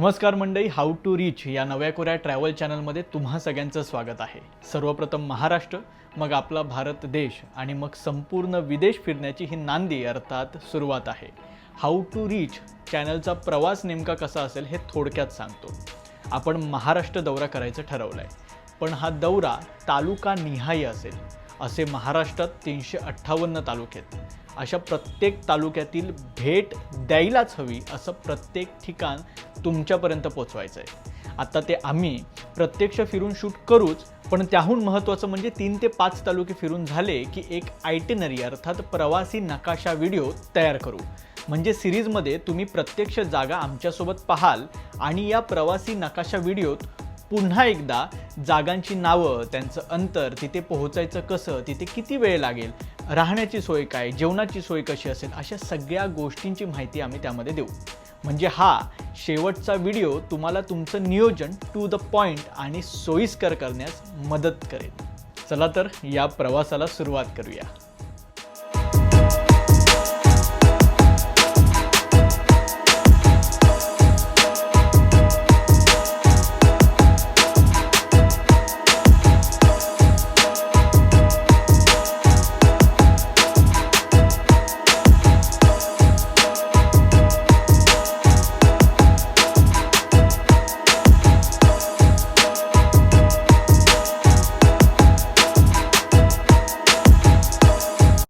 नमस्कार मंडळी, how to reach या नव्या कोऱ्या ट्रॅव्हल चॅनलमध्ये तुम्हा सगळ्यांचं स्वागत आहे। सर्वप्रथम महाराष्ट्र, मग आपला भारत देश आणि मग संपूर्ण विदेश फिरण्याची ही नांदी अर्थात सुरुवात आहे। हाऊ टू रीच चॅनलचा प्रवास नेमका कसा असेल हे थोडक्यात सांगतो। आपण महाराष्ट्र दौरा करायचं ठरवलंय, पण हा दौरा तालुका निहाय असेल। असे महाराष्ट्रात 358 तालुके आहेत। अशा प्रत्येक तालुक्यातील भेट द्यायलाच हवी असं प्रत्येक ठिकाण तुमच्यापर्यंत पोहोचवायचं आहे। आता ते आम्ही प्रत्यक्ष फिरून शूट करूच, पण त्याहून महत्त्वाचं म्हणजे 3 ते 5 तालुके फिरून झाले की एक आयटिनरी अर्थात प्रवासी नकाशा व्हिडिओ तयार करू। म्हणजे सिरीजमध्ये तुम्ही प्रत्यक्ष जागा आमच्यासोबत पाहाल आणि या प्रवासी नकाशा व्हिडिओत पुन्हा एकदा जागांची नावं, त्यांचं अंतर, तिथे पोहोचायचं कसं, तिथे किती वेळ लागेल, राहण्याची सोय काय, जेवणाची सोय कशी असेल, अशा सगळ्या गोष्टींची माहिती आम्ही त्यामध्ये देऊ। म्हणजे हा शेवटचा व्हिडिओ तुम्हाला तुमचं नियोजन टू द पॉइंट आणि सोयीस्कर करण्यास मदत करेल। चला तर या प्रवासाला सुरुवात करूया।